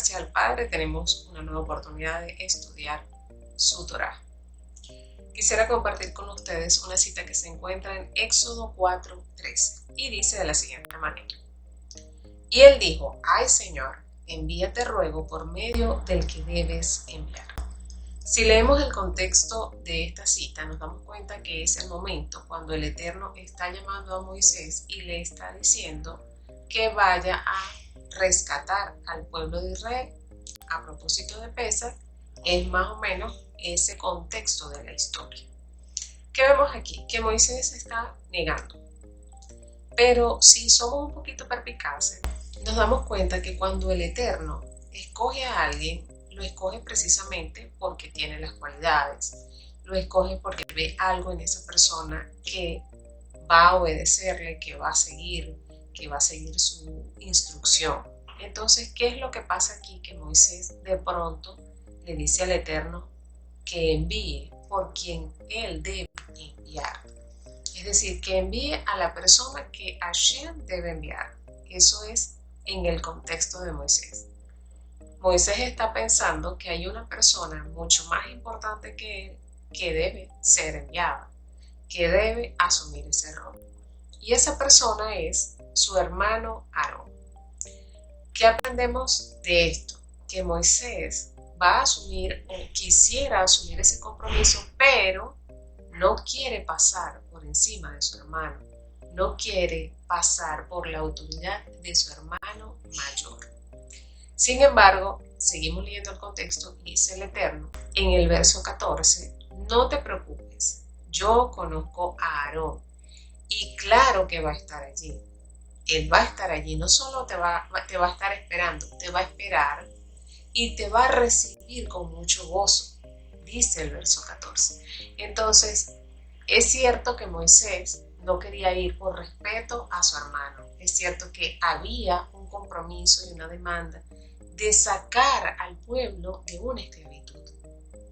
gracias al Padre tenemos una nueva oportunidad de estudiar su Torá. Quisiera compartir con ustedes una cita que se encuentra en Éxodo 4:13 y dice de la siguiente manera: y él dijo, ay Señor, envíate ruego por medio del que debes enviar. Si leemos el contexto de esta cita, nos damos cuenta que es el momento cuando el Eterno está llamando a Moisés y le está diciendo que vaya a rescatar al pueblo de Israel. A propósito de Pesach, es más o menos ese contexto de la historia. ¿Qué vemos aquí? Que Moisés está negando. Pero si somos un poquito perspicaces, nos damos cuenta que cuando el Eterno escoge a alguien, lo escoge precisamente porque tiene las cualidades, lo escoge porque ve algo en esa persona que va a obedecerle, que va a seguir su instrucción. Entonces, ¿qué es lo que pasa aquí? Que Moisés de pronto le dice al Eterno que envíe por quien él debe enviar. Es decir, que envíe a la persona que Hashem debe enviar. Eso es en el contexto de Moisés. Moisés está pensando que hay una persona mucho más importante que él que debe ser enviada, que debe asumir ese rol. Y esa persona es su hermano Aarón. ¿Qué aprendemos de esto? Que Moisés va a asumir o quisiera asumir ese compromiso, pero no quiere pasar por encima de su hermano, no quiere pasar por la autoridad de su hermano mayor. Sin embargo, seguimos leyendo el contexto y dice el Eterno en el verso 14, no te preocupes, yo conozco a Aarón y claro que va a estar allí. Él va a estar allí, no solo te va a estar esperando, te va a esperar y te va a recibir con mucho gozo, dice el verso 14. Entonces, es cierto que Moisés no quería ir por respeto a su hermano. Es cierto que había un compromiso y una demanda de sacar al pueblo de una esclavitud.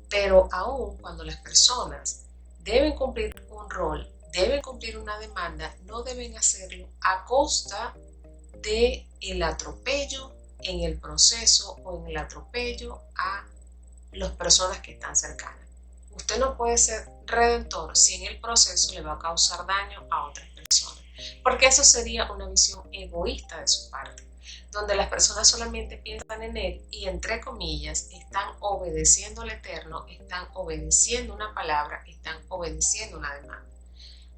Pero aún cuando las personas deben cumplir un rol, deben cumplir una demanda, no deben hacerlo a costa del atropello en el proceso o en el atropello a las personas que están cercanas. Usted no puede ser redentor si en el proceso le va a causar daño a otras personas, porque eso sería una visión egoísta de su parte, donde las personas solamente piensan en él y entre comillas están obedeciendo al Eterno, están obedeciendo una palabra, están obedeciendo una demanda.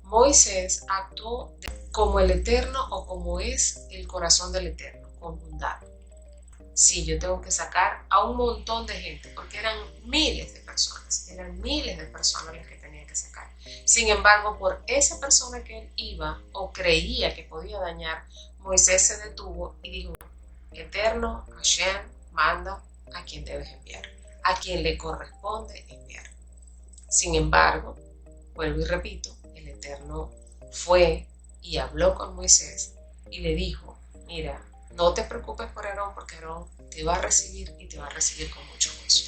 Moisés actuó como el Eterno o como es el corazón del Eterno, con bondad. Sí, yo tengo que sacar a un montón de gente, porque eran miles de personas las que tenía que sacar. Sin embargo, por esa persona que él iba o creía que podía dañar, Moisés se detuvo y dijo, Eterno, Hashem, manda a quien debes enviar, a quien le corresponde enviar. Sin embargo, vuelvo y repito, el Eterno fue y habló con Moisés y le dijo, mira, no te preocupes por Aarón, porque Aarón te va a recibir y te va a recibir con mucho gozo.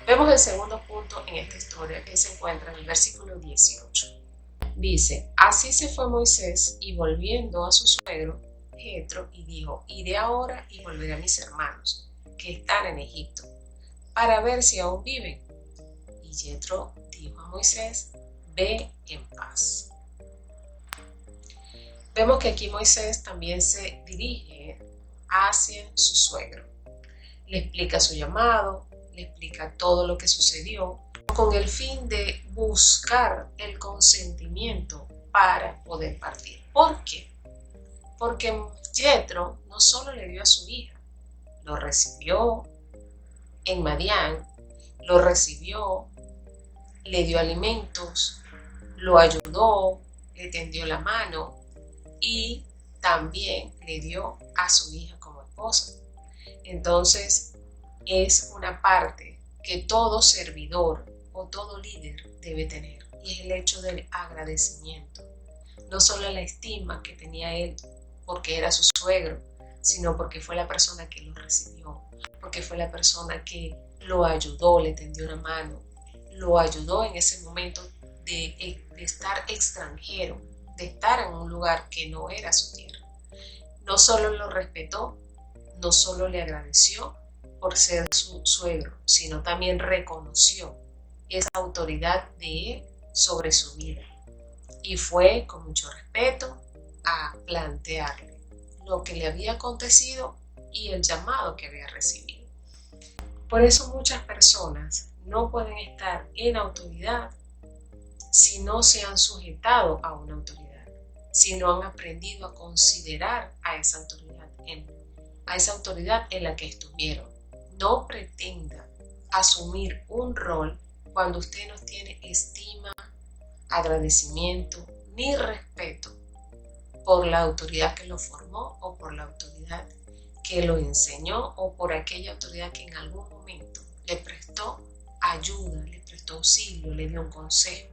Vemos el segundo punto en esta historia que se encuentra en el versículo 18. Dice, así se fue Moisés y volviendo a su suegro, Jetro, y dijo, iré ahora y volveré a mis hermanos, que están en Egipto, para ver si aún viven. Y Jetro dijo a Moisés, ve en paz. Vemos que aquí Moisés también se dirige hacia su suegro. Le explica su llamado, le explica todo lo que sucedió, con el fin de buscar el consentimiento para poder partir. ¿Por qué? Porque Jetro no solo le dio a su hija, lo recibió en Madián, lo recibió, le dio alimentos, lo ayudó, le tendió la mano y también le dio a su hija como esposa. Entonces, es una parte que todo servidor o todo líder debe tener, y es el hecho del agradecimiento. No solo la estima que tenía él porque era su suegro, sino porque fue la persona que lo recibió, porque fue la persona que lo ayudó, le tendió una mano, lo ayudó en ese momento de estar extranjero, de estar en un lugar que no era su tierra. No solo lo respetó, no solo le agradeció, por ser su suegro, sino también reconoció esa autoridad de él sobre su vida. Y fue con mucho respeto a plantearle lo que le había acontecido y el llamado que había recibido. Por eso muchas personas no pueden estar en autoridad si no se han sujetado a una autoridad, si no han aprendido a considerar a esa autoridad en la que estuvieron. No pretenda asumir un rol cuando usted no tiene estima, agradecimiento ni respeto por la autoridad que lo formó o por la autoridad que lo enseñó o por aquella autoridad que en algún momento le prestó ayuda, le prestó auxilio, le dio un consejo,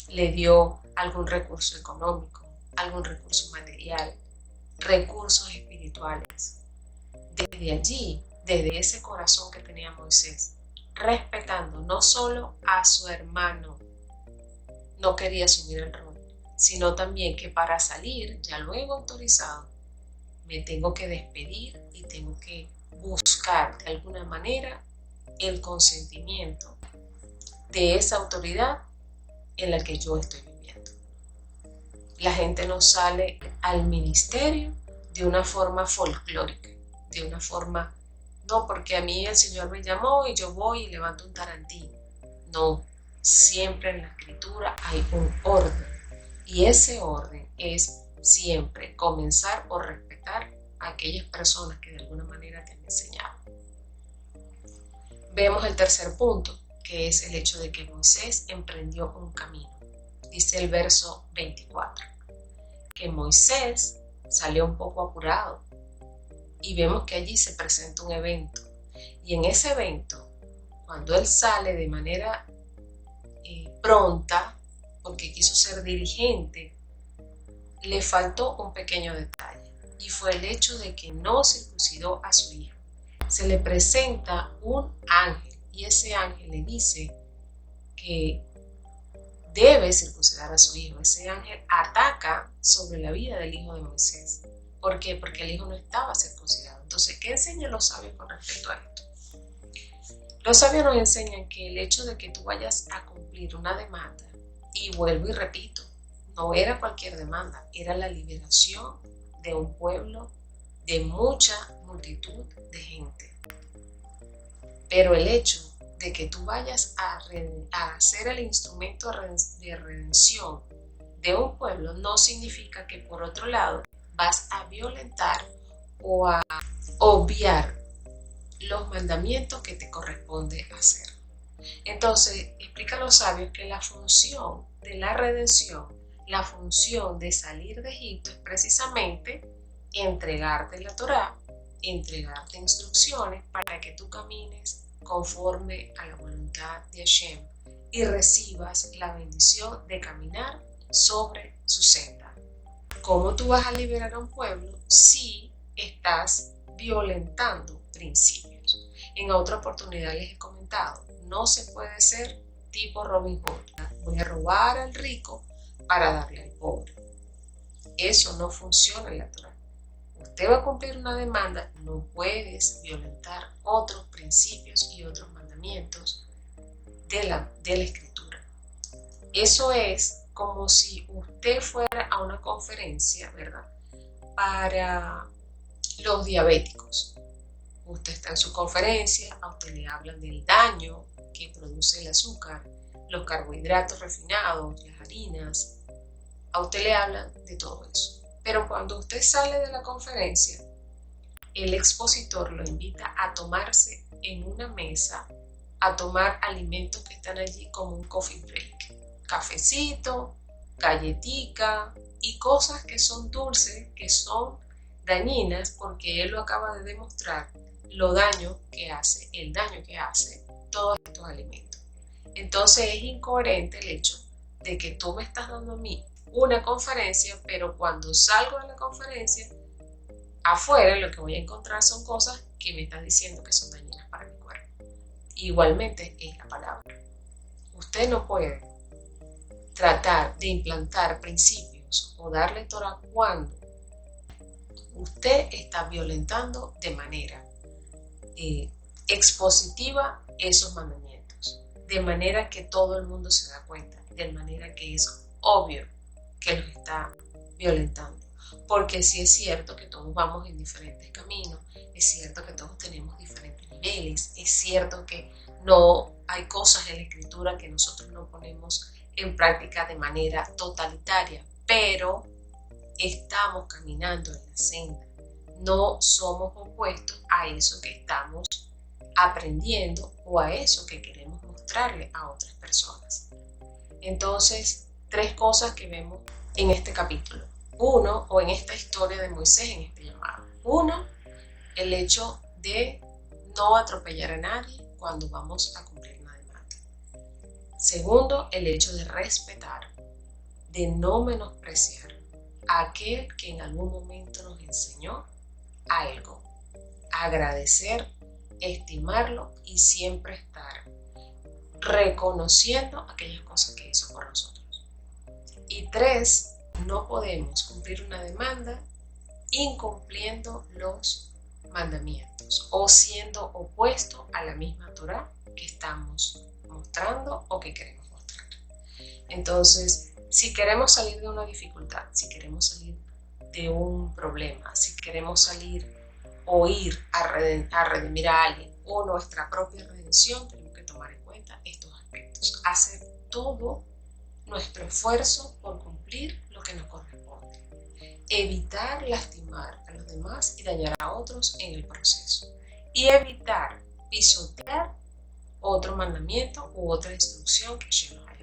le dio algún recurso económico, algún recurso material, recursos espirituales. Desde allí, desde ese corazón que tenía Moisés, respetando no solo a su hermano, no quería asumir el rol, sino también que para salir, ya luego autorizado, me tengo que despedir y tengo que buscar de alguna manera el consentimiento de esa autoridad en la que yo estoy viviendo. La gente no sale al ministerio de una forma folclórica, de una forma, no, porque a mí el Señor me llamó y yo voy y levanto un tarantino. No, siempre en la escritura hay un orden y ese orden es siempre comenzar por respetar a aquellas personas que de alguna manera te han enseñado. Vemos el tercer punto, que es el hecho de que Moisés emprendió un camino. Dice el verso 24, que Moisés salió un poco apurado y vemos que allí se presenta un evento. Y en ese evento, cuando él sale de manera pronta, porque quiso ser dirigente, le faltó un pequeño detalle y fue el hecho de que no circuncidó a su hijo. Se le presenta un ángel y ese ángel le dice que debe circuncidar a su hijo. Ese ángel ataca sobre la vida del hijo de Moisés. ¿Por qué? Porque el hijo no estaba circuncidado. Entonces, ¿qué enseñan los sabios con respecto a esto? Los sabios nos enseñan que el hecho de que tú vayas a cumplir una demanda, y vuelvo y repito, no era cualquier demanda, era la liberación de un pueblo, de mucha multitud de gente. Pero el hecho de que tú vayas a ser el instrumento de redención de un pueblo no significa que por otro lado vas a violentar o a obviar los mandamientos que te corresponde hacer. Entonces, explican los sabios que la función de la redención, la función de salir de Egipto es precisamente entregarte la Torá, entregarte instrucciones para que tú camines conforme a la voluntad de Hashem y recibas la bendición de caminar sobre su senda. ¿Cómo tú vas a liberar a un pueblo si estás violentando principios? En otra oportunidad les he comentado, no se puede ser tipo Robin Hood. Voy a robar al rico para darle al pobre. Eso no funciona en la Torá. Usted va a cumplir una demanda, no puedes violentar otros principios y otros mandamientos de la escritura. Eso es como si usted fuera a una conferencia, ¿verdad?, para los diabéticos. Usted está en su conferencia, a usted le hablan del daño que produce el azúcar, los carbohidratos refinados, las harinas. A usted le hablan de todo eso. Pero cuando usted sale de la conferencia, el expositor lo invita a tomarse en una mesa, a tomar alimentos que están allí como un coffee break. Cafecito, galletica y cosas que son dulces, que son dañinas, porque él lo acaba de demostrar, el daño que hace todos estos alimentos. Entonces es incoherente el hecho de que tú me estás dando a mí una conferencia, pero cuando salgo de la conferencia, afuera lo que voy a encontrar son cosas que me están diciendo que son dañinas para mi cuerpo. Igualmente es la palabra. Usted no puede tratar de implantar principios o darle Torah cuando usted está violentando de manera expositiva esos mandamientos, de manera que todo el mundo se da cuenta, de manera que es obvio que los está violentando. Porque sí es cierto que todos vamos en diferentes caminos, es cierto que todos tenemos diferentes niveles, es cierto que no hay cosas en la escritura que nosotros no ponemos en práctica de manera totalitaria, pero estamos caminando en la senda. No somos opuestos a eso que estamos aprendiendo o a eso que queremos mostrarle a otras personas. Entonces, 3 cosas que vemos en este capítulo. Uno, o en esta historia de Moisés, en este llamado. Uno, el hecho de no atropellar a nadie cuando vamos a cumplir una demanda. Segundo, el hecho de respetar, de no menospreciar a aquel que en algún momento nos enseñó algo. Agradecer, estimarlo y siempre estar reconociendo aquellas cosas que hizo por nosotros. Y 3, no podemos cumplir una demanda incumpliendo los mandamientos o siendo opuesto a la misma Torá que estamos mostrando o que queremos mostrar. Entonces, si queremos salir de una dificultad, si queremos salir de un problema, si queremos salir o ir a redimir a alguien o nuestra propia redención, tenemos que tomar en cuenta estos aspectos. Hacer todo nuestro esfuerzo por cumplir lo que nos corresponde. Evitar lastimar a los demás y dañar a otros en el proceso. Y evitar pisotear otro mandamiento u otra instrucción que Hashem nos ha